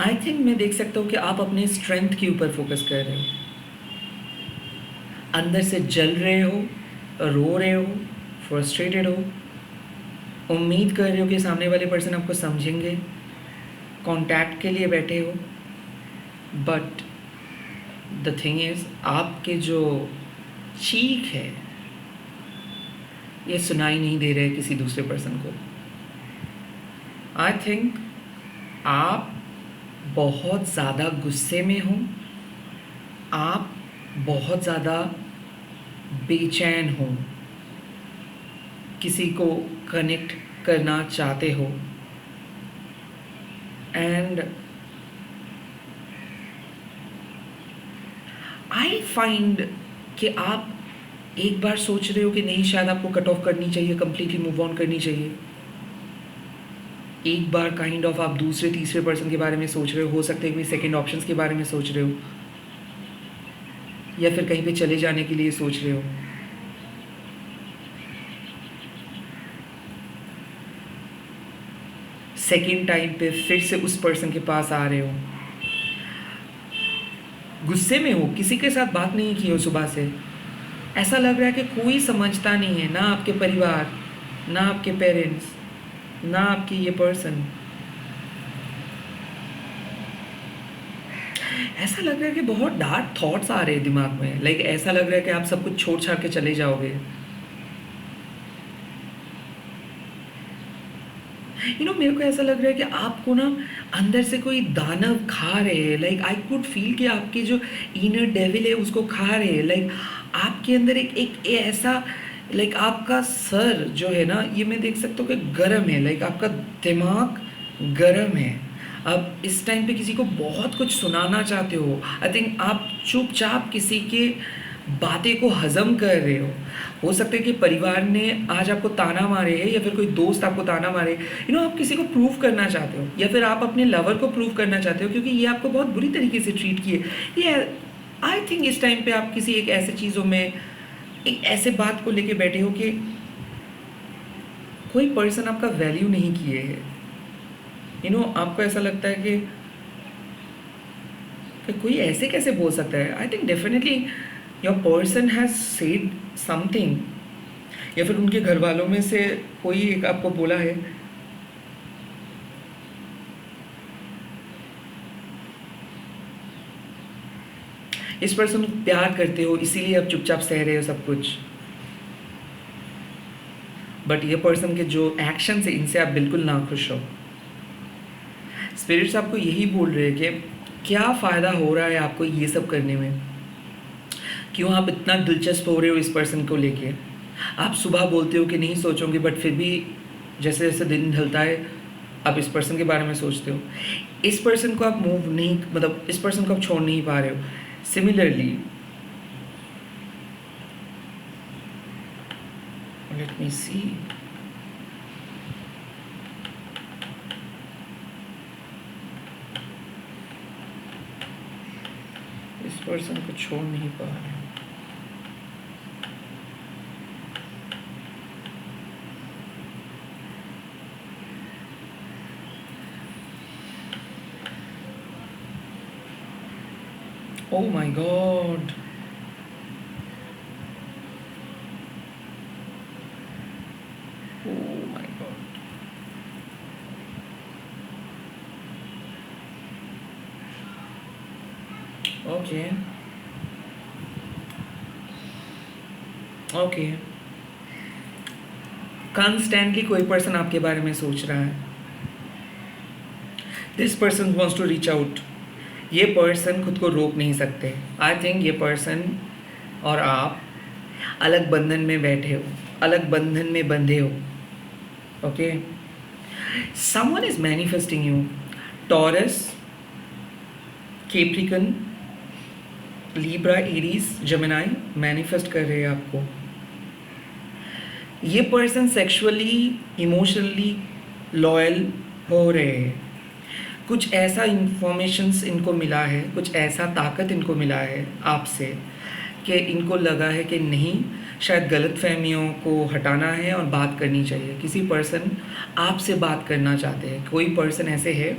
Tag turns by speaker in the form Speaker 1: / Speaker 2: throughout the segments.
Speaker 1: I think मैं देख सकता हूँ कि आप अपने स्ट्रेंथ के ऊपर फोकस कर रहे हो, अंदर से जल रहे हो, रो रहे हो, फ्रस्ट्रेटेड हो, उम्मीद कर रहे हो कि सामने वाले पर्सन आपको समझेंगे, कांटेक्ट के लिए बैठे हो, बट द थिंग इज़ आपके जो चीख है ये सुनाई नहीं दे रहे किसी दूसरे पर्सन को। आई थिंक आप बहुत ज़्यादा गुस्से में हो, आप बहुत ज़्यादा बेचैन हो, किसी को कनेक्ट करना चाहते हो, एंड आई फाइंड कि आप एक बार सोच रहे हो कि नहीं, शायद आपको कट ऑफ करनी चाहिए, कंप्लीटली मूव ऑन करनी चाहिए। एक बार काइंड ऑफ आप दूसरे तीसरे पर्सन के बारे में सोच रहे हो सकता है कि सेकंड ऑप्शंस के बारे में सोच रहे हो, या फिर कहीं पे चले जाने के लिए सोच रहे हो। सेकंड टाइम पे फिर से उस पर्सन के पास आ रहे हो, गुस्से में हो, किसी के साथ बात नहीं की हो सुबह से, ऐसा लग रहा है कि कोई समझता नहीं है, ना आपके परिवार, ना आपके पेरेंट्स, ना आपकी ये पर्सन। ऐसा लग रहा है कि बहुत डार्क थॉट्स आ रहे हैं दिमाग में, लाइक ऐसा लग रहा है कि आप सब कुछ छोड़ छाड़ के चले जाओगे। मेरे को ऐसा लग रहा है कि आपको ना अंदर से कोई दानव खा रहे हैं, लाइक आई कुड फील कि आपके जो इनर डेविल है उसको खा रहे हैं। लाइक आपके अंदर एक ऐसा, लाइक आपका सर जो है ना, ये मैं देख सकता हूँ कि गर्म है, लाइक आपका दिमाग गर्म है। अब इस टाइम पे किसी को बहुत कुछ सुनाना चाहते हो। आई थिंक आप चुपचाप किसी के बातें को हजम कर रहे हो सकता है कि परिवार ने आज आपको ताना मारे है, या फिर कोई दोस्त आपको ताना मारे, आप किसी को प्रूव करना चाहते हो, या फिर आप अपने लवर को प्रूव करना चाहते हो क्योंकि ये आपको बहुत बुरी तरीके से ट्रीट किए। ये आई थिंक इस टाइम पे आप किसी एक ऐसे चीज़ों में, एक ऐसे बात को लेके बैठे हो कि कोई पर्सन आपका वैल्यू नहीं किए है। आपको ऐसा लगता है कि कोई ऐसे कैसे बोल सकता है। I think definitely your person has said something, या फिर उनके घर वालों में से कोई एक आपको बोला है। इस पर्सन को प्यार करते हो, इसीलिए आप चुपचाप सह रहे हो सब कुछ, बट ये पर्सन के जो एक्शन है इनसे आप बिल्कुल ना खुश हो। स्पिरिट्स आपको यही बोल रहे हैं कि क्या फ़ायदा हो रहा है आपको ये सब करने में, क्यों आप इतना दिलचस्प हो रहे हो इस पर्सन को लेके। आप सुबह बोलते हो कि नहीं सोचोगे, बट फिर भी जैसे जैसे दिन ढलता है आप इस पर्सन के बारे में सोचते हो। इस पर्सन को आप मूव नहीं, मतलब इस पर्सन को आप छोड़ नहीं पा रहे हो। सिमिलरली, लेट मी सी, इस पर्सन को छोड़ नहीं पा रहे हो। Oh my God. Oh my God. Okay. Okay. Constantly कोई पर्सन आपके बारे में सोच रहा है। This person wants to reach out. ये पर्सन खुद को रोक नहीं सकते। आई थिंक ये पर्सन और आप अलग बंधन में बैठे हो, अलग बंधन में बंधे हो। Okay, someone is manifesting you. Taurus, Capricorn, Libra, Aries, Gemini manifest कर रहे हैं आपको। ये पर्सन सेक्सुअली, इमोशनली लॉयल हो रहे हैं। कुछ ऐसा इंफॉर्मेशंस इनको मिला है, कुछ ऐसा ताकत इनको मिला है आपसे कि इनको लगा है कि नहीं, शायद गलत फहमियों को हटाना है और बात करनी चाहिए। किसी पर्सन आपसे बात करना चाहते हैं। कोई पर्सन ऐसे है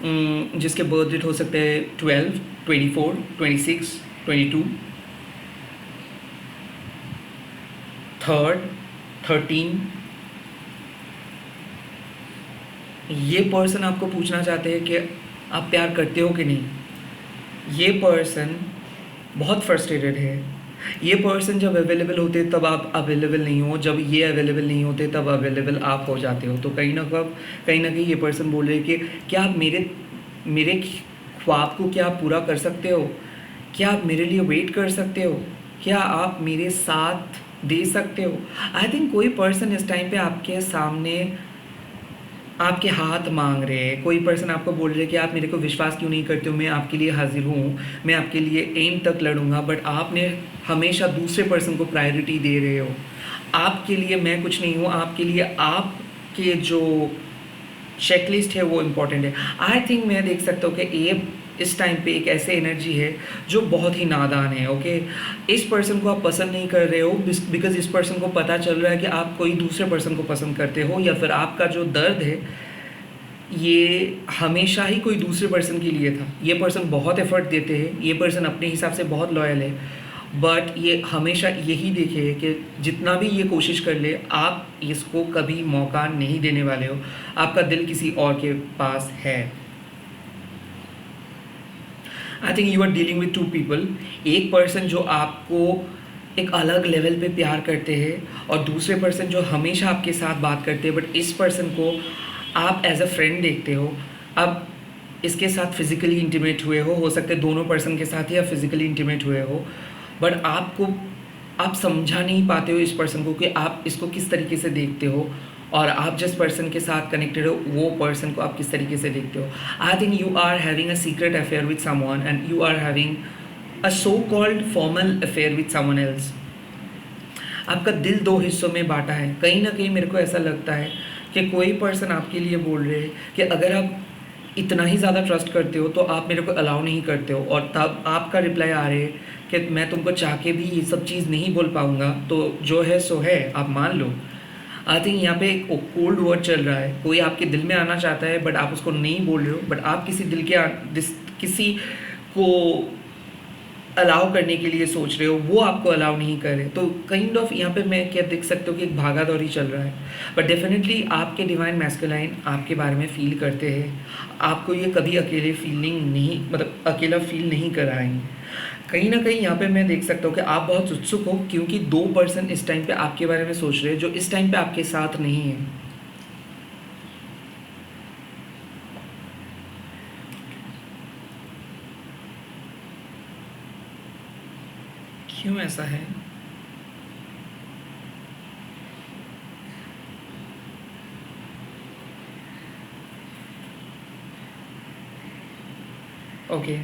Speaker 1: जिसके बर्थ डेट हो सकते हैं 12, 24, 26, 22, 3, 13। ये पर्सन आपको पूछना चाहते हैं कि आप प्यार करते हो कि नहीं। ये पर्सन बहुत फ्रस्ट्रेटेड है। ये पर्सन जब अवेलेबल होते तब आप अवेलेबल नहीं हो, जब ये अवेलेबल नहीं होते तब अवेलेबल आप हो जाते हो। तो कहीं ना कहीं ये पर्सन बोल रहे हैं कि क्या आप मेरे ख्वाब को क्या आप पूरा कर सकते हो? क्या आप मेरे लिए वेट कर सकते हो? क्या आप मेरे साथ दे सकते हो? आई थिंक कोई पर्सन इस टाइम पे आपके सामने आपके हाथ मांग रहे हैं। कोई पर्सन आपको बोल रहे हैं कि आप मेरे को विश्वास क्यों नहीं करते हो, मैं आपके लिए हाजिर हूँ, मैं आपके लिए एंड तक लड़ूंगा, बट आपने हमेशा दूसरे पर्सन को प्रायोरिटी दे रहे हो। आपके लिए मैं कुछ नहीं हूँ, आपके लिए आपके जो चेकलिस्ट है वो इम्पॉर्टेंट है। आई थिंक मैं देख सकता हूँ कि ये इस टाइम पे एक ऐसे एनर्जी है जो बहुत ही नादान है। ओके, इस पर्सन को आप पसंद नहीं कर रहे हो बिकॉज इस पर्सन को पता चल रहा है कि आप कोई दूसरे पर्सन को पसंद करते हो, या फिर आपका जो दर्द है ये हमेशा ही कोई दूसरे पर्सन के लिए था। ये पर्सन बहुत एफर्ट देते हैं, ये पर्सन अपने हिसाब से बहुत लॉयल है, बट ये हमेशा यही देखे कि जितना भी ये कोशिश कर ले आप इसको कभी मौका नहीं देने वाले हो। आपका दिल किसी और के पास है। I think you are dealing with two people. एक पर्सन जो आपको एक अलग लेवल पे प्यार करते हैं और दूसरे पर्सन जो हमेशा आपके साथ बात करते हैं, बट इस पर्सन को आप एज अ फ्रेंड देखते हो। अब इसके साथ फिज़िकली इंटीमेट हुए हो सकते हैं दोनों पर्सन के साथ ही आप फिज़िकली इंटीमेट हुए हो, बट आप समझा नहीं पाते हो इस पर्सन को कि आप इसको किस तरीके से देखते हो, और आप जिस पर्सन के साथ कनेक्टेड हो वो पर्सन को आप किस तरीके से देखते हो। I think you are having a secret affair with someone and you are having a so called formal affair with someone else. आपका दिल दो हिस्सों में बांटा है। कहीं ना कहीं मेरे को ऐसा लगता है कि कोई पर्सन आपके लिए बोल रहे हैं कि अगर आप इतना ही ज़्यादा ट्रस्ट करते हो तो आप मेरे को अलाउ नहीं करते हो, और तब आपका रिप्लाई आ रहे है कि मैं तुमको चाह के भी ये सब चीज़ नहीं बोल पाऊँगा, तो जो है सो है, आप मान लो। आई थिंक यहाँ पे एक कोल्ड वॉर चल रहा है। कोई आपके दिल में आना चाहता है बट आप उसको नहीं बोल रहे हो, बट आप किसी को अलाउ करने के लिए सोच रहे हो, वो आपको अलाउ नहीं कर रहे। तो काइंड ऑफ यहाँ पे मैं क्या देख सकता हूँ कि एक भागा दौड़ी चल रहा है, बट डेफिनेटली आपके डिवाइन मैस्कुलाइन आपके बारे में फील करते हैं। आपको ये कभी अकेले फीलिंग नहीं, मतलब अकेला फील नहीं कराएंगे। कहीं ना कहीं यहाँ पे मैं देख सकता हूँ कि आप बहुत उत्सुक हो, क्योंकि दो पर्सन इस टाइम पे आपके बारे में सोच रहे हैं जो इस टाइम पे आपके साथ नहीं है। क्यों ऐसा है? ओके,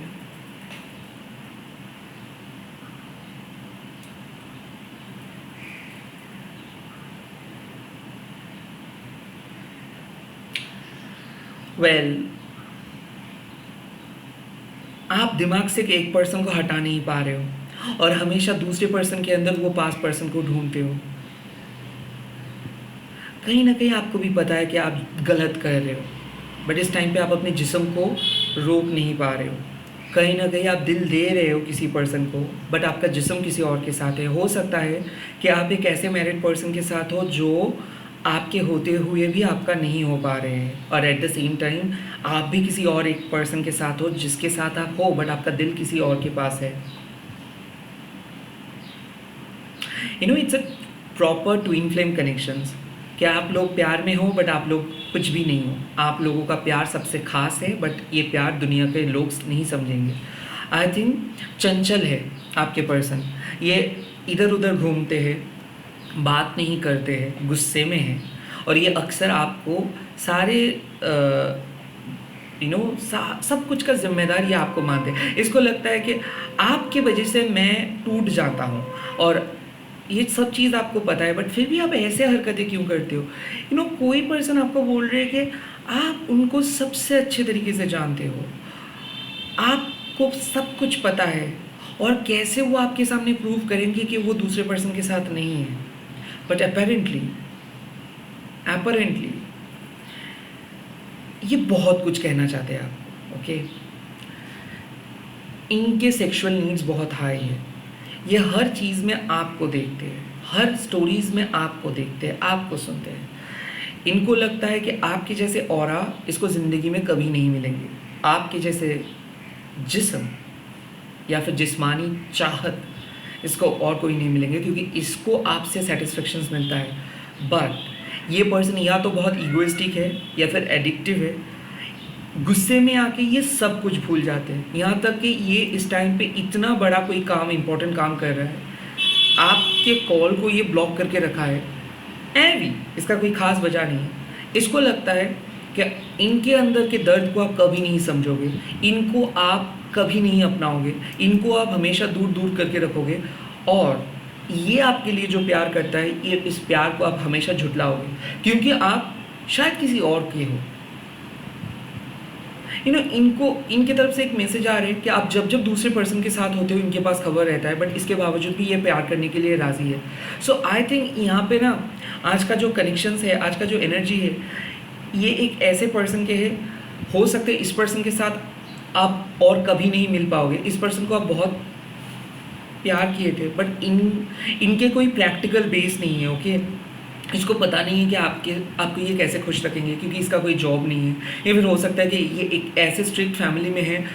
Speaker 1: वेल आप दिमाग से एक पर्सन को हटा नहीं पा रहे हो और हमेशा दूसरे पर्सन के अंदर वो पास पर्सन को ढूंढते हो। कहीं ना कहीं आपको भी पता है कि आप गलत कर रहे हो, बट इस टाइम पे आप अपने जिस्म को रोक नहीं पा रहे हो। कहीं ना कहीं आप दिल दे रहे हो किसी पर्सन को, बट आपका जिस्म किसी और के साथ है। हो सकता है कि आप एक ऐसे मैरिड पर्सन के साथ हो जो आपके होते हुए भी आपका नहीं हो पा रहे हैं, और एट द सेम टाइम आप भी किसी और एक पर्सन के साथ हो जिसके साथ आप हो, बट आपका दिल किसी और के पास है। It's a proper twin flame connections. क्या आप लोग प्यार में हो बट आप लोग कुछ भी नहीं हो। आप लोगों का प्यार सबसे खास है, बट ये प्यार दुनिया के लोग नहीं समझेंगे। आई थिंक चंचल है आपके पर्सन। ये इधर उधर घूमते हैं, बात नहीं करते हैं, गुस्से में हैं, और ये अक्सर आपको सारे सब कुछ का जिम्मेदार ये आपको मानते हैं। इसको लगता है कि आपकी वजह से मैं टूट जाता हूँ, और ये सब चीज़ आपको पता है, बट फिर भी आप ऐसे हरकतें क्यों करते हो। कोई पर्सन आपको बोल रहे है कि आप उनको सबसे अच्छे तरीके से जानते हो, आपको सब कुछ पता है, और कैसे वो आपके सामने प्रूव करेंगे कि वो दूसरे पर्सन के साथ नहीं है। बट अपेरेंटली ये बहुत कुछ कहना चाहते हैं आपको। ओके। इनके सेक्सुअल नीड्स बहुत हाई है, ये हर चीज़ में आपको देखते हैं, हर स्टोरीज़ में आपको देखते हैं, आपको सुनते हैं। इनको लगता है कि आपके जैसे ऑरा इसको ज़िंदगी में कभी नहीं मिलेंगे, आपके जैसे जिस्म या फिर जिस्मानी चाहत इसको और कोई नहीं मिलेंगे, क्योंकि इसको आपसे सेटिस्फेक्शंस मिलता है। बट ये पर्सन या तो बहुत ईगोइस्टिक है या फिर एडिक्टिव है, गुस्से में आके ये सब कुछ भूल जाते हैं, यहाँ तक कि ये इस टाइम पे इतना बड़ा कोई काम, इंपॉर्टेंट काम कर रहा है, आपके कॉल को ये ब्लॉक करके रखा है, भी इसका कोई खास वजह नहीं है। इसको लगता है कि इनके अंदर के दर्द को आप कभी नहीं समझोगे, इनको आप कभी नहीं अपनाओगे, इनको आप हमेशा दूर दूर करके रखोगे, और ये आपके लिए जो प्यार करता है, ये इस प्यार को आप हमेशा झुटलाओगे, क्योंकि आप शायद किसी और के हो। इनको इनके तरफ से एक मैसेज आ रहा है कि आप जब जब दूसरे पर्सन के साथ होते हो इनके पास खबर रहता है, बट इसके बावजूद भी ये प्यार करने के लिए राज़ी है। सो आई थिंक यहाँ पे ना आज का जो कनेक्शंस है, आज का जो एनर्जी है, ये एक ऐसे पर्सन के है, हो सकते है इस पर्सन के साथ आप और कभी नहीं मिल पाओगे, इस पर्सन को आप बहुत प्यार किए थे, बट इनके कोई प्रैक्टिकल बेस नहीं है। ओके, इसको पता नहीं है कि आपको ये कैसे खुश रखेंगे, क्योंकि इसका कोई जॉब नहीं है, या फिर हो सकता है कि ये एक ऐसे स्ट्रिक्ट फैमिली में है,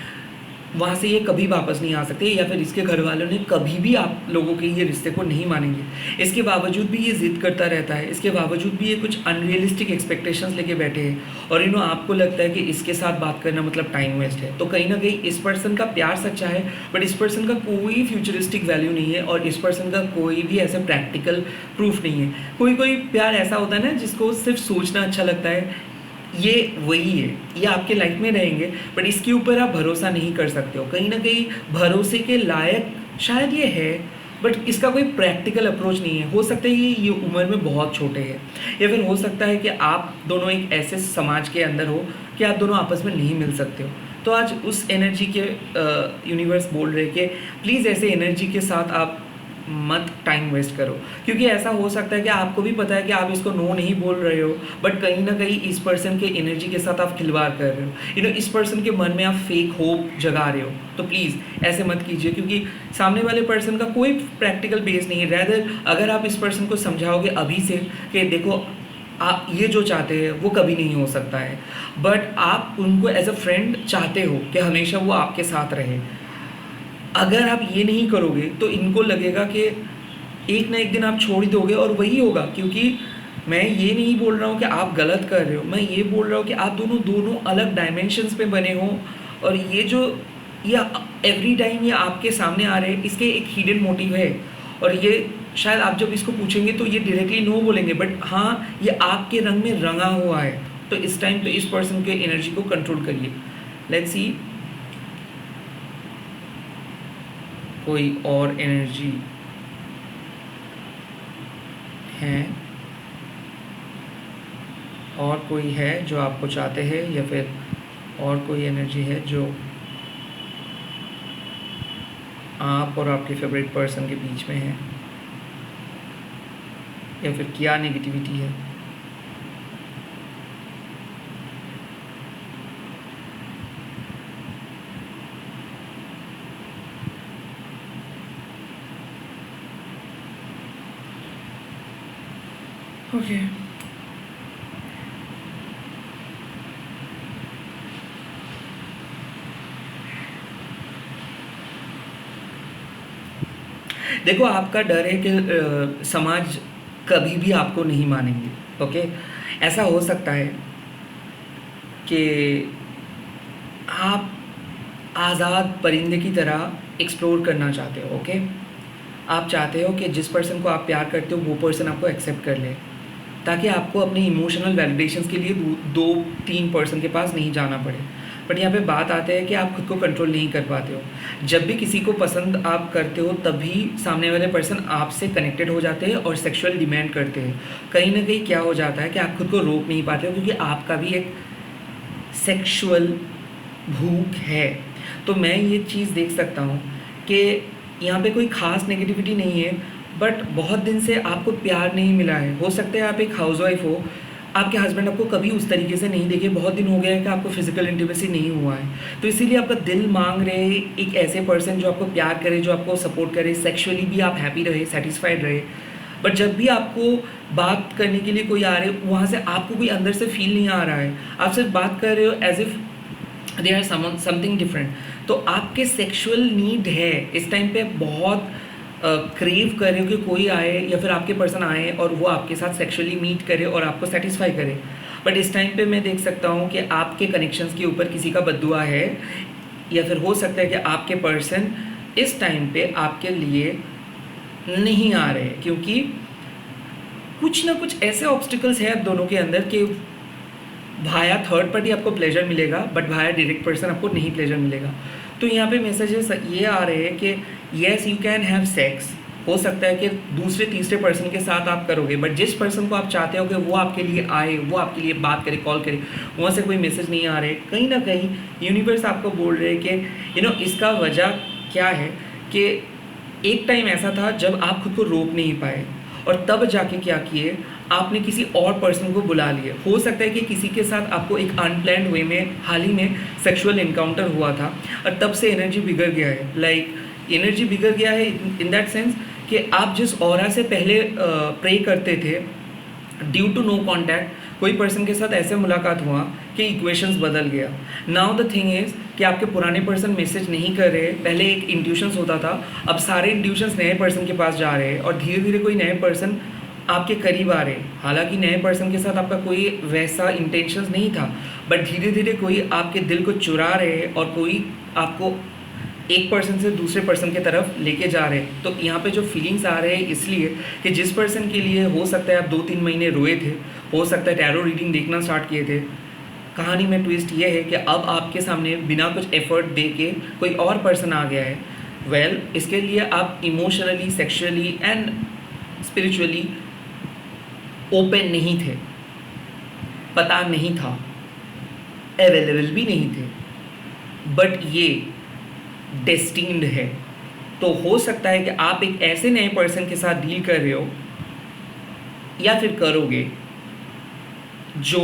Speaker 1: वहाँ से ये कभी वापस नहीं आ सकते, या फिर इसके घर वालों ने कभी भी आप लोगों के ये रिश्ते को नहीं मानेंगे। इसके बावजूद भी ये ज़िद करता रहता है, इसके बावजूद भी ये कुछ अनरियलिस्टिक एक्सपेक्टेशंस लेके बैठे हैं, और आपको लगता है कि इसके साथ बात करना मतलब टाइम वेस्ट है। तो कहीं ना कहीं इस पर्सन का प्यार सच्चा है, बट इस पर्सन का कोई फ्यूचरिस्टिक वैल्यू नहीं है, और इस पर्सन का कोई भी ऐसे प्रैक्टिकल प्रूफ नहीं है। कोई प्यार ऐसा होता है ना जिसको सिर्फ सोचना अच्छा लगता है, ये वही है, ये आपके लाइफ में रहेंगे, बट इसके ऊपर आप भरोसा नहीं कर सकते हो। कहीं ना कहीं भरोसे के लायक शायद ये है, बट इसका कोई प्रैक्टिकल अप्रोच नहीं है। हो सकता है ये उम्र में बहुत छोटे हैं, या फिर हो सकता है कि आप दोनों एक ऐसे समाज के अंदर हो कि आप दोनों आपस में नहीं मिल सकते हो। तो आज उस एनर्जी के यूनिवर्स बोल रहे कि प्लीज़ ऐसे एनर्जी के साथ आप मत टाइम वेस्ट करो, क्योंकि ऐसा हो सकता है कि आपको भी पता है कि आप इसको नो नहीं बोल रहे हो, बट कहीं ना कहीं इस पर्सन के एनर्जी के साथ आप खिलवाड़ कर रहे हो। इस पर्सन के मन में आप फेक होप जगा रहे हो। तो प्लीज़ ऐसे मत कीजिए, क्योंकि सामने वाले पर्सन का कोई प्रैक्टिकल बेस नहीं है। रैदर अगर आप इस पर्सन को समझाओगे अभी से कि देखो आप ये जो चाहते हैं वो कभी नहीं हो सकता है, बट आप उनको एज अ फ्रेंड चाहते हो कि हमेशा वो आपके साथ रहे, अगर आप ये नहीं करोगे तो इनको लगेगा कि एक ना एक दिन आप छोड़ ही दोगे, और वही होगा। क्योंकि मैं ये नहीं बोल रहा हूँ कि आप गलत कर रहे हो, मैं ये बोल रहा हूँ कि आप दोनों अलग डायमेंशंस पे बने हो, और ये एवरी टाइम ये आपके सामने आ रहे हैं, इसके एक हिडन मोटिव है, और ये शायद आप जब इसको पूछेंगे तो ये डायरेक्टली नो बोलेंगे, बट हाँ ये आपके रंग में रंगा हुआ है। तो इस टाइम पे इस पर्सन के एनर्जी को कंट्रोल करिए। लेट्स सी कोई और एनर्जी है, और कोई है जो आपको चाहते हैं, या फिर और कोई एनर्जी है जो आप और आपके फेवरेट पर्सन के बीच में है, या फिर क्या नेगेटिविटी है। ओके देखो, आपका डर है कि समाज कभी भी आपको नहीं मानेंगे। ओके, ऐसा हो सकता है कि आप आज़ाद परिंदे की तरह एक्सप्लोर करना चाहते हो। ओके, आप चाहते हो कि जिस पर्सन को आप प्यार करते हो वो पर्सन आपको एक्सेप्ट कर ले, ताकि आपको अपने इमोशनल वैलिडेशंस के लिए 2-3 पर्सन के पास नहीं जाना पड़े। बट यहाँ पे बात आते हैं कि आप खुद को कंट्रोल नहीं कर पाते हो। जब भी किसी को पसंद आप करते हो तभी सामने वाले पर्सन आपसे कनेक्टेड हो जाते हैं और सेक्सुअल डिमांड करते हैं। कहीं ना कहीं क्या हो जाता है कि आप खुद को रोक नहीं पाते हो, क्योंकि आपका भी एक सेक्सुअल भूख है। तो मैं ये चीज़ देख सकता हूँ कि यहाँ पे कोई ख़ास नेगेटिविटी नहीं है, बट बहुत दिन से आपको प्यार नहीं मिला है। हो सकता है आप एक हाउसवाइफ हो, आपके हस्बैंड आपको कभी उस तरीके से नहीं देखे, बहुत दिन हो गया है कि आपको फिजिकल इंटीमेसी नहीं हुआ है, तो इसीलिए आपका दिल मांग रहे एक ऐसे पर्सन जो आपको प्यार करे, जो आपको सपोर्ट करे, सेक्सुअली भी आप हैप्पी रहे, सेटिस्फाइड रहे। बट जब भी आपको बात करने के लिए कोई आ रहे, वहाँ से आपको कोई अंदर से फील नहीं आ रहा है, आप सिर्फ बात कर रहे हो as if they are something different, तो आपके सेक्सुअल नीड है इस टाइम पे बहुत क्रेव कर रहे हो कि कोई आए या फिर आपके पर्सन आए और वो आपके साथ सेक्सुअली मीट करे और आपको सेटिस्फाई करे। बट इस टाइम पे मैं देख सकता हूँ कि आपके कनेक्शंस के ऊपर किसी का बद्दुआ है, या फिर हो सकता है कि आपके पर्सन इस टाइम पे आपके लिए नहीं आ रहे, क्योंकि कुछ ना कुछ ऐसे ऑब्स्टिकल्स हैं आप दोनों के अंदर कि भाया थर्ड पार्टी आपको प्लेजर मिलेगा, बट भाया डायरेक्ट पर्सन आपको नहीं प्लेजर मिलेगा। तो यहाँ पे मैसेजेस ये आ रहे हैं कि yes you can have sex, हो सकता है कि दूसरे तीसरे पर्सन के साथ आप करोगे, बट जिस पर्सन को आप चाहते हो कि वो आपके लिए आए, वो आपके लिए बात करे, कॉल करे, वहाँ से कोई मैसेज नहीं आ रहे। कहीं ना कहीं यूनिवर्स आपको बोल रहे हैं कि इसका वजह क्या है कि एक टाइम ऐसा था जब आप खुद को रोक नहीं पाए, और तब जाके क्या किए, आपने किसी और पर्सन को बुला लिए। हो सकता है कि किसी के साथ आपको एक अनप्लान्ड वे में हाल ही में सेक्सुअल इनकाउंटर हुआ था, और तब से एनर्जी बिगड़ गया है। एनर्जी बिगड़ गया है इन दैट सेंस कि आप जिस ऑरा से पहले प्रे करते थे, ड्यू टू नो कॉन्टैक्ट कोई पर्सन के साथ ऐसे मुलाकात हुआ कि इक्वेशंस बदल गया। नाउ द थिंग इज़ कि आपके पुराने पर्सन मैसेज नहीं कर रहे, पहले एक इंट्यूशंस होता था, अब सारे इंट्यूशंस नए पर्सन के पास जा रहे हैं, और धीरे धीरे कोई नए पर्सन आपके करीब आ रहे हैं। हालांकि नए पर्सन के साथ आपका कोई वैसा इंटेंशंस नहीं था, बट धीरे धीरे कोई आपके दिल को चुरा रहे हैं, और कोई आपको एक पर्सन से दूसरे पर्सन की तरफ लेके जा रहे हैं। तो यहाँ पे जो फीलिंग्स आ रहे हैं इसलिए कि जिस पर्सन के लिए हो सकता है आप 2-3 महीने रोए थे, हो सकता है टैरो रीडिंग देखना स्टार्ट किए थे, कहानी में ट्विस्ट ये है कि अब आपके सामने बिना कुछ एफर्ट दे के कोई और पर्सन आ गया है। वेल, इसके लिए आप emotionally, sexually and spiritually open नहीं थे, पता नहीं था, अवेलेबल भी नहीं थे, बट ये डेस्टिन्ड है। तो हो सकता है कि आप एक ऐसे नए पर्सन के साथ डील कर रहे हो या फिर करोगे जो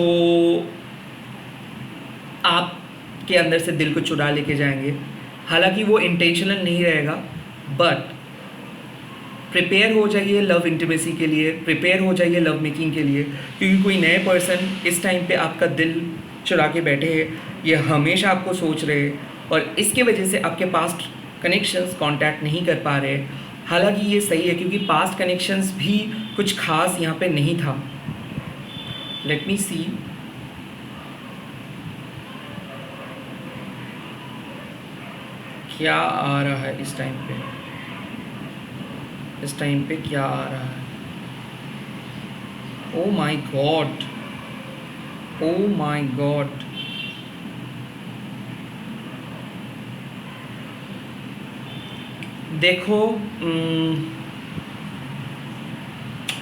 Speaker 1: आपके अंदर से दिल को चुरा लेके जाएंगे। हालांकि वो इंटेंशनल नहीं रहेगा, बट प्रिपेयर हो जाइए लव इंटीमेसी के लिए, प्रिपेयर हो जाइए लव मेकिंग के लिए, क्योंकि कोई नए पर्सन इस टाइम पे आपका दिल चुरा के बैठे हैं, ये हमेशा आपको सोच रहे हैं, और इसके वजह से आपके पास्ट कनेक्शंस कांटेक्ट नहीं कर पा रहे। हालांकि ये सही है, क्योंकि पास्ट कनेक्शंस भी कुछ खास यहाँ पे नहीं था। लेट मी सी, क्या आ रहा है इस टाइम पे, इस टाइम पे क्या आ रहा है। Oh my God, oh my God, देखो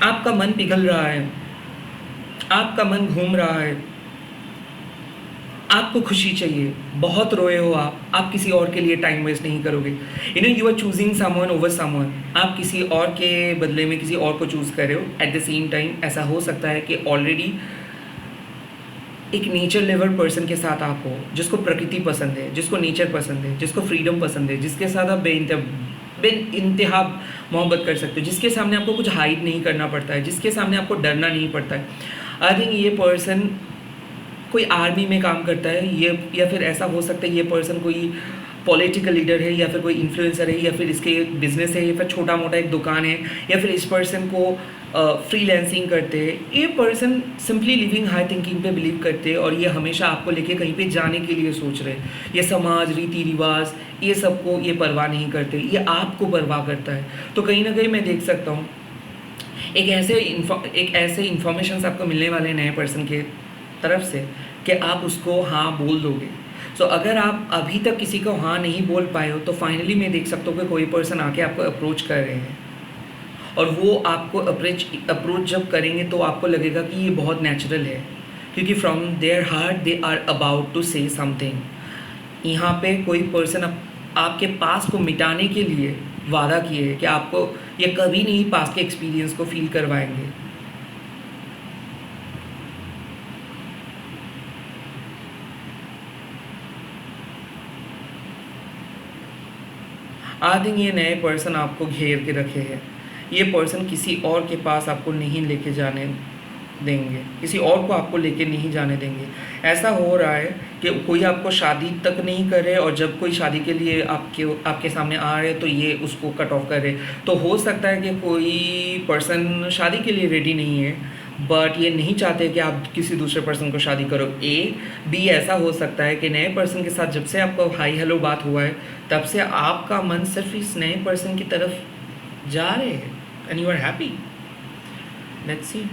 Speaker 1: आपका मन पिघल रहा है, आपका मन घूम रहा है, आपको खुशी चाहिए, बहुत रोए हो आप किसी और के लिए टाइम वेस्ट नहीं करोगे। You are choosing someone over someone, आप किसी और के बदले में किसी और को चूज़ कर रहे हो। एट द सेम टाइम ऐसा हो सकता है कि ऑलरेडी एक नेचर लेवल पर्सन के साथ आप हो, जिसको प्रकृति पसंद है, जिसको नेचर पसंद है, जिसको फ्रीडम पसंद है, जिसके साथ आप बेइंतहा मोहब्बत कर सकते हो, जिसके सामने आपको कुछ हाइड नहीं करना पड़ता है, जिसके सामने आपको डरना नहीं पड़ता है। आई थिंक ये पर्सन कोई आर्मी में काम करता है, ये या फिर ऐसा हो सकता है ये पर्सन कोई पॉलिटिकल लीडर है, या फिर कोई इन्फ्लुएंसर है, या फिर इसके बिजनेस है, या फिर छोटा मोटा एक दुकान है, या फिर इस पर्सन को फ्रीलांसिंग करते हैं। ये person simply living high thinking पे बिलीव करते हैं, और ये हमेशा आपको लेके कहीं पे जाने के लिए सोच रहे हैं। ये समाज, रीति रिवाज, ये सबको ये परवाह नहीं करते, ये आपको परवाह करता है। तो कहीं ना कहीं मैं देख सकता हूँ एक ऐसे इन्फॉर्मेशन आपको मिलने वाले नए पर्सन के तरफ से कि आप उसको हाँ बोल दोगे। सो अगर आप अभी तक किसी को हाँ नहीं बोल पाए हो, तो फाइनली मैं देख सकता हूँ कि कोई पर्सन आके आपको अप्रोच कर रहे हैं, और वो आपको अप्रोच जब करेंगे तो आपको लगेगा कि ये बहुत नेचुरल है, क्योंकि from their heart they are about to say something. यहाँ पे कोई पर्सन आपके पास को मिटाने के लिए वादा किए है कि आपको ये कभी नहीं पास्ट के एक्सपीरियंस को फील करवाएंगे। आई थिंक ये नए पर्सन आपको घेर के रखे हैं। ये पर्सन किसी और के पास आपको नहीं लेके जाने देंगे, किसी और को आपको लेके नहीं जाने देंगे। ऐसा हो रहा है कि कोई आपको शादी तक नहीं करे, और जब कोई शादी के लिए आपके सामने आ रहे तो ये उसको कट ऑफ करे। तो हो सकता है कि कोई पर्सन शादी के लिए रेडी नहीं है, बट ये नहीं चाहते कि आप किसी दूसरे पर्सन को शादी करो। बी ऐसा हो सकता है कि नए पर्सन के साथ जब से आपको हाई हेलो बात हुआ है, तब से आपका मन सिर्फ इस नए पर्सन की तरफ जा रहे हैं and you are happy. Let's see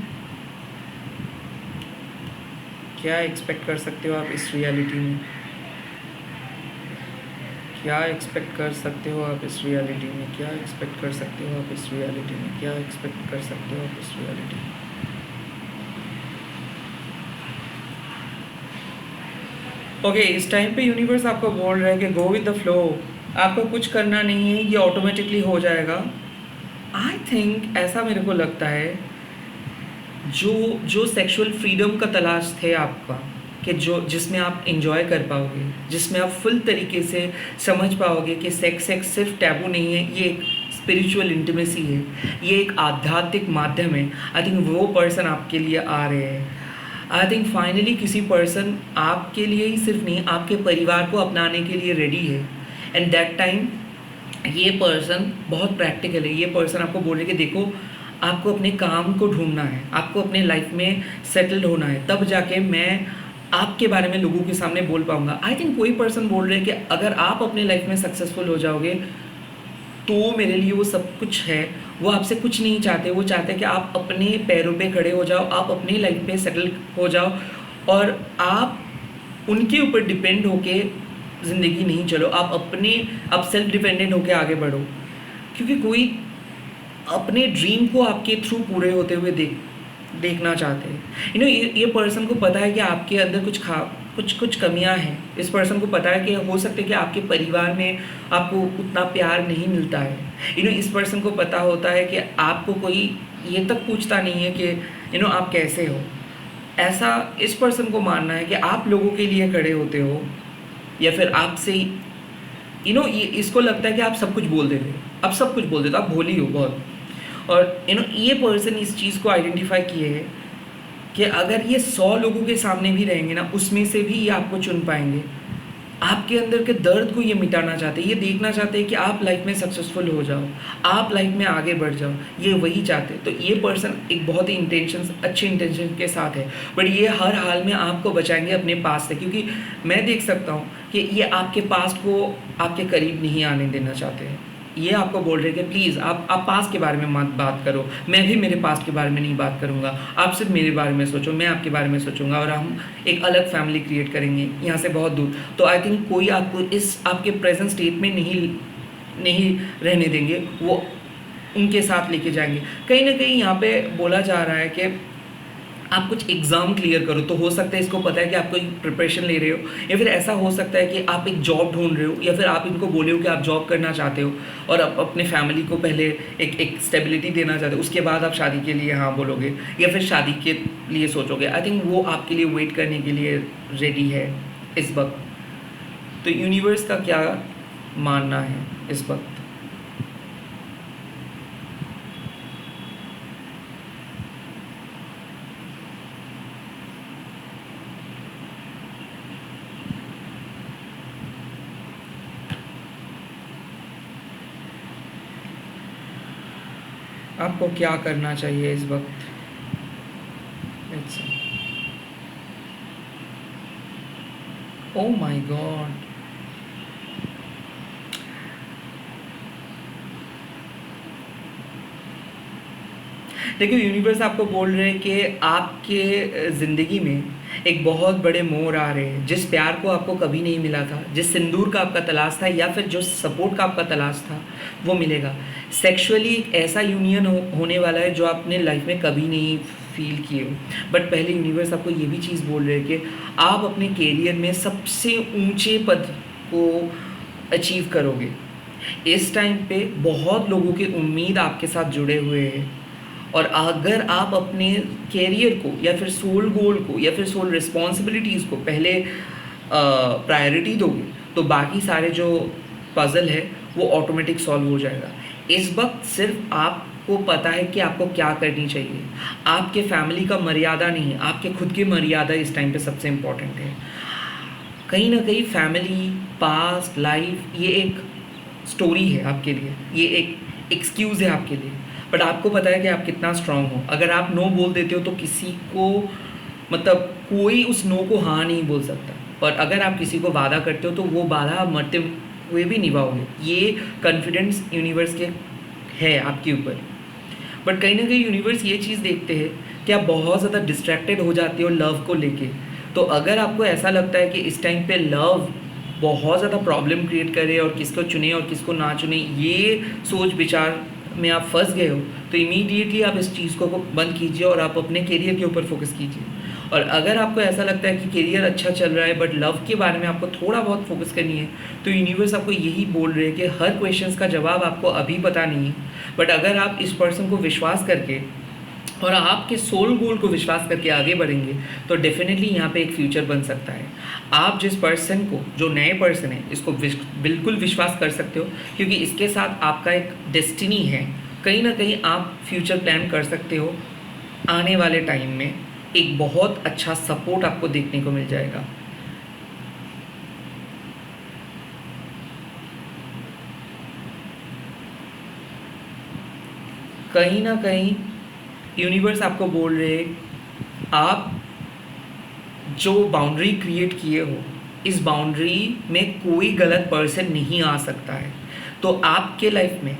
Speaker 1: क्या एक्सपेक्ट कर सकते हो आप इस रियलिटी में, क्या एक्सपेक्ट कर सकते हो आप इस रियलिटी में, क्या एक्सपेक्ट कर सकते हो आप इस रियलिटी में, क्या एक्सपेक्ट कर सकते हो आप इस रियलिटी में। ओके, इस टाइम पे यूनिवर्स आपको बोल रहा है कि गो विद द फ्लो, आपको कुछ करना नहीं है, ये ऑटोमेटिकली हो जाएगा। आई थिंक ऐसा मेरे को लगता है, जो सेक्सुअल फ्रीडम का तलाश थे आपका, कि जिसमें आप इंजॉय कर पाओगे, जिसमें आप फुल तरीके से समझ पाओगे कि सेक्स सिर्फ टैबू नहीं है, ये एक स्पिरिचुअल इंटीमेसी है, ये एक आध्यात्मिक माध्यम है। आई थिंक वो पर्सन आपके लिए आ रहे हैं। आई थिंक फाइनली किसी पर्सन आपके लिए ही सिर्फ नहीं, आपके परिवार को अपनाने के लिए रेडी है। एंड दैट टाइम ये पर्सन बहुत प्रैक्टिकल है। ये पर्सन आपको बोल रहे कि देखो, आपको अपने काम को ढूंढना है, आपको अपने लाइफ में सेटल्ड होना है, तब जाके मैं आपके बारे में लोगों के सामने बोल पाऊंगा। आई थिंक कोई पर्सन बोल रहे हैं कि अगर आप अपने लाइफ में सक्सेसफुल हो जाओगे तो मेरे लिए वो सब कुछ है। वो आपसे कुछ नहीं चाहते, वो चाहते हैं कि आप अपने पैरों पे खड़े हो जाओ, आप अपनी लाइफ पे सेटल हो जाओ, और आप उनके ऊपर डिपेंड होके ज़िंदगी नहीं चलो, आप सेल्फ डिपेंडेंट होके आगे बढ़ो। क्योंकि कोई अपने ड्रीम को आपके थ्रू पूरे होते हुए देखना चाहते हैं। ये पर्सन को पता है कि आपके अंदर कुछ कमियां हैं। इस पर्सन को पता है कि हो सकता है कि आपके परिवार में आपको उतना प्यार नहीं मिलता है। इस पर्सन को पता होता है कि आपको कोई ये तक पूछता नहीं है कि आप कैसे हो। ऐसा इस पर्सन को मानना है कि आप लोगों के लिए खड़े होते हो, या फिर आपसे इसको लगता है कि आप सब कुछ बोल देते हो, आप सब कुछ बोल देते हो, आप भोली हो बहुत। और ये पर्सन इस चीज़ को आइडेंटिफाई किए है कि अगर ये 100 लोगों के सामने भी रहेंगे ना, उसमें से भी ये आपको चुन पाएंगे। आपके अंदर के दर्द को ये मिटाना चाहते हैं, ये देखना चाहते हैं कि आप लाइफ में सक्सेसफुल हो जाओ, आप लाइफ में आगे बढ़ जाओ, ये वही चाहते हैं। तो ये पर्सन एक बहुत ही अच्छे इंटेंशन के साथ है, बट ये हर हाल में आपको बचाएंगे अपने पास से, क्योंकि मैं देख सकता हूँ कि ये आपके पास को आपके करीब नहीं आने देना चाहते हैं। ये आपको बोल रहे हैं कि प्लीज़ आप पास के बारे में मत बात करो, मैं भी मेरे पास के बारे में नहीं बात करूँगा, आप सिर्फ मेरे बारे में सोचो, मैं आपके बारे में सोचूंगा, और हम एक अलग फैमिली क्रिएट करेंगे यहाँ से बहुत दूर। तो आई थिंक कोई आपको इस आपके प्रेजेंट स्टेट में नहीं रहने देंगे, वो उनके साथ लेके जाएंगे। कहीं ना कहीं यहाँ पे बोला जा रहा है कि आप कुछ एग्ज़ाम क्लियर करो। तो हो सकता है इसको पता है कि आप कोई प्रिपरेशन ले रहे हो, या फिर ऐसा हो सकता है कि आप एक जॉब ढूंढ रहे हो, या फिर आप इनको बोले हो कि आप जॉब करना चाहते हो और आप अपने फैमिली को पहले एक स्टेबिलिटी देना चाहते हो, उसके बाद आप शादी के लिए हाँ बोलोगे, या फिर शादी के लिए सोचोगे। आई थिंक वो आपके लिए वेट करने के लिए रेडी है इस वक्त। तो यूनिवर्स का क्या मानना है इस वक्त? आपको क्या करना चाहिए इस वक्त? ओह माय गॉड, देखिए यूनिवर्स आपको बोल रहे हैं कि आपके ज़िंदगी में एक बहुत बड़े मोड़ आ रहे हैं। जिस प्यार को आपको कभी नहीं मिला था, जिस सिंदूर का आपका तलाश था, या फिर जो सपोर्ट का आपका तलाश था, वो मिलेगा। सेक्सुअली एक ऐसा यूनियन होने वाला है जो आपने लाइफ में कभी नहीं फील किए हो। बट पहले यूनिवर्स आपको ये भी चीज़ बोल रहे हैं कि आप अपने कैरियर में सबसे ऊंचे पद को अचीव करोगे। इस टाइम पे बहुत लोगों की उम्मीद आपके साथ जुड़े हुए हैं, और अगर आप अपने कैरियर को, या फिर सोल गोल को, या फिर सोल रिस्पॉन्सिबिलिटीज़ को पहले प्रायोरिटी दोगे, तो बाकी सारे जो पज़ल है वो ऑटोमेटिक सॉल्व हो जाएगा। इस वक्त सिर्फ आपको पता है कि आपको क्या करनी चाहिए। आपके फैमिली का मर्यादा नहीं, आपके खुद की मर्यादा इस टाइम पे सबसे इम्पॉर्टेंट है। कहीं ना कहीं फैमिली, पास्ट, लाइफ, ये एक स्टोरी है आपके लिए, ये एक एक्सक्यूज़ है आपके लिए, बट आपको पता है कि आप कितना स्ट्रांग हो। अगर आप नो बोल देते हो तो किसी को, मतलब कोई उस नो को हाँ नहीं बोल सकता, और अगर आप किसी को वादा करते हो तो वो वादा मरते हुए भी निभाओगे। ये कॉन्फिडेंस यूनिवर्स के है आपके ऊपर। बट कहीं ना कहीं यूनिवर्स ये चीज़ देखते हैं कि आप बहुत ज़्यादा डिस्ट्रैक्टेड हो जाते हो लव को लेके। तो अगर आपको ऐसा लगता है कि इस टाइम पे लव बहुत ज़्यादा प्रॉब्लम क्रिएट करे और किसको चुने और किसको ना चुने, ये सोच विचार में आप फंस गए हो, तो इमीडिएटली आप इस चीज़ को बंद कीजिए और आप अपने करियर के ऊपर फोकस कीजिए। और अगर आपको ऐसा लगता है कि करियर अच्छा चल रहा है बट लव के बारे में आपको थोड़ा बहुत फोकस करनी है, तो यूनिवर्स आपको यही बोल रहे हैं कि हर क्वेश्चंस का जवाब आपको अभी पता नहीं है, बट अगर आप इस पर्सन को विश्वास करके और आपके सोल गोल को विश्वास करके आगे बढ़ेंगे तो डेफिनेटली यहाँ पे एक फ्यूचर बन सकता है। आप जिस पर्सन को, जो नए पर्सन है, इसको बिल्कुल विश्वास कर सकते हो, क्योंकि इसके साथ आपका एक डेस्टिनी है। कहीं ना कहीं आप फ्यूचर प्लान कर सकते हो। आने वाले टाइम में एक बहुत अच्छा सपोर्ट आपको देखने को मिल जाएगा। कहीं ना कहीं यूनिवर्स आपको बोल रहे हैं, आप जो बाउंड्री क्रिएट किए हो, इस बाउंड्री में कोई गलत पर्सन नहीं आ सकता है। तो आपके लाइफ में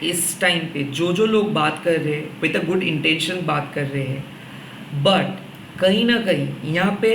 Speaker 1: इस टाइम पे जो लोग बात कर रहे हैं विद अ गुड इंटेंशन बात कर रहे हैं, बट कहीं ना कहीं यहाँ पे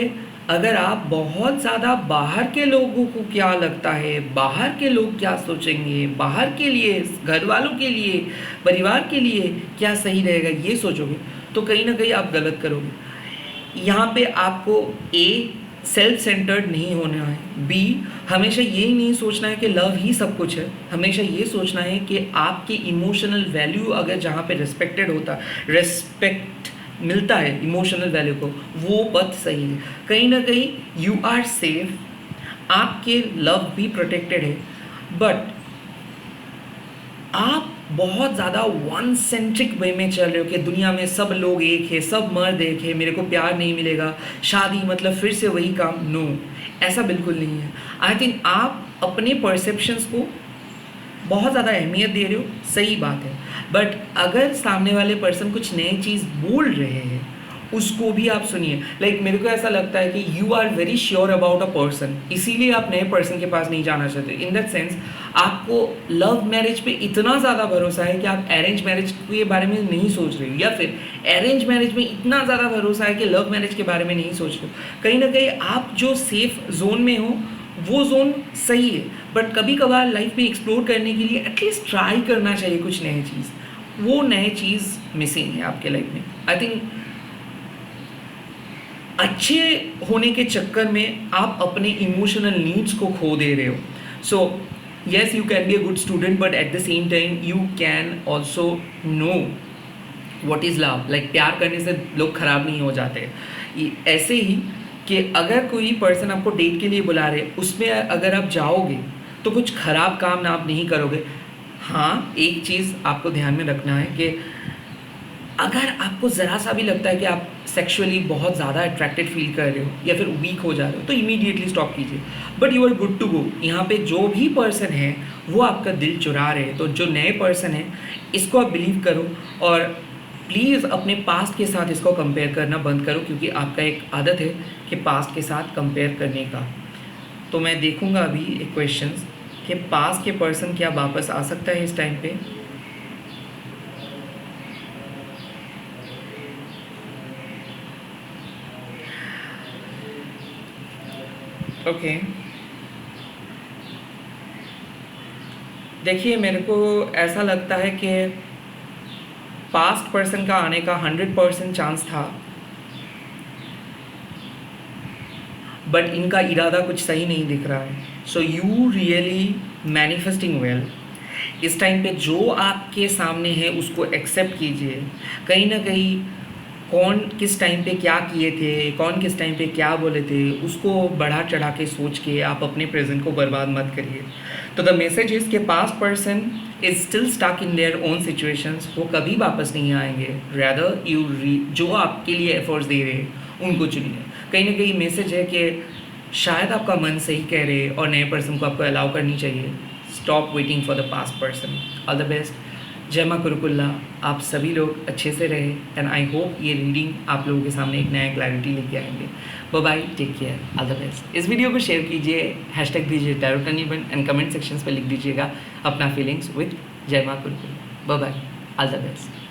Speaker 1: अगर आप बहुत ज़्यादा बाहर के लोगों को क्या लगता है, बाहर के लोग क्या सोचेंगे, बाहर के लिए, घर वालों के लिए, परिवार के लिए क्या सही रहेगा, ये सोचोगे तो कहीं ना कहीं आप गलत करोगे। यहाँ पे आपको ए सेल्फ सेंटर्ड नहीं होना है, बी हमेशा ये नहीं सोचना है कि लव ही सब कुछ है। हमेशा ये सोचना है कि आपकी इमोशनल वैल्यू अगर जहाँ पे रिस्पेक्टेड होता, रिस्पेक्ट मिलता है इमोशनल वैल्यू को, वो पथ सही है। कहीं ना कहीं यू आर सेफ, आपके लव भी प्रोटेक्टेड है, बट आप बहुत ज़्यादा वन सेंट्रिक वे में चल रहे हो कि दुनिया में सब लोग एक है, सब मर्द एक है, मेरे को प्यार नहीं मिलेगा, शादी मतलब फिर से वही काम। नो, ऐसा बिल्कुल नहीं है। आई थिंक आप अपने परसेप्शंस को बहुत ज़्यादा अहमियत दे रहे हो, सही बात है, बट अगर सामने वाले पर्सन कुछ नई चीज़ बोल रहे हैं उसको भी आप सुनिए। लाइक मेरे को ऐसा लगता है कि you are very sure about a person, इसीलिए आप नए पर्सन के पास नहीं जाना चाहते। इन दैट सेंस आपको लव मैरिज पे इतना ज़्यादा भरोसा है कि आप अरेंज मैरिज के बारे में नहीं सोच रहे हो, या फिर अरेंज मैरिज में इतना ज़्यादा भरोसा है कि लव मैरिज के बारे में नहीं सोच रहे हो। कहीं ना कहीं आप जो सेफ जोन में हो वो जोन सही है, बट कभी कभार लाइफ में एक्सप्लोर करने के लिए एटलीस्ट ट्राई करना चाहिए कुछ नई चीज़। वो नए चीज़ मिसिंग है आपके लाइफ में। आई थिंक अच्छे होने के चक्कर में आप अपने इमोशनल नीड्स को खो दे रहे हो। So yes, you can be a good student, but at the same time you can also know what is love. Like प्यार करने से लोग ख़राब नहीं हो जाते। ऐसे ही कि अगर कोई पर्सन आपको डेट के लिए बुला रहे, उसमें अगर आप जाओगे तो कुछ ख़राब काम ना आप नहीं करोगे। हाँ, एक चीज़ आपको ध्यान में रखना है कि अगर आपको ज़रा सा भी लगता है कि आप सेक्सुअली बहुत ज़्यादा अट्रैक्टेड फील कर रहे हो या फिर वीक हो जा रहे हो तो इमीडिएटली स्टॉप कीजिए। But you are good to go. यहाँ पे जो भी पर्सन है वो आपका दिल चुरा रहे हैं, तो जो नए पर्सन है इसको आप बिलीव करो, और प्लीज़ अपने पास्ट के साथ इसको कंपेयर करना बंद करो, क्योंकि आपका एक आदत है कि पास्ट के साथ कंपेयर करने का। तो मैं देखूँगा अभी एक क्वेश्चन कि पास्ट के पर्सन क्या वापस आ सकता है इस टाइम पे। ओके, देखिए मेरे को ऐसा लगता है कि पास्ट पर्सन का आने का 100% चांस था, बट इनका इरादा कुछ सही नहीं दिख रहा है। So you really manifesting well. इस टाइम पे जो आपके सामने है उसको एक्सेप्ट कीजिए। कहीं ना कहीं कौन किस टाइम पे क्या किए थे, कौन किस टाइम पे क्या बोले थे, उसको बढ़ा चढ़ा के सोच के आप अपने प्रेजेंट को बर्बाद मत करिए। तो द मैसेज इज के past person is still stuck in their own situations, वो कभी वापस नहीं आएंगे। रैदर यू जो आपके लिए एफर्ट्स दे रहे हैं उनको चुनिए। कहीं ना कहीं मैसेज है कि शायद आपका मन सही कह रहे और नए पर्सन को आपको अलाउ करनी चाहिए। Stop waiting for the past person. All the best. जय माँ कुरुकुल्ला। आप सभी लोग अच्छे से रहे एंड आई होप ये रीडिंग आप लोगों के सामने एक नया क्लैरिटी लेके आएंगे। Bye bye, take care, all the best. इस वीडियो को शेयर कीजिए, हैशटैग दीजिए टैरो टर्निबन एंड कमेंट सेक्शंस पर लिख दीजिएगा अपना फीलिंग्स विद जय माँ Kurukulla. Bye bye, all the best.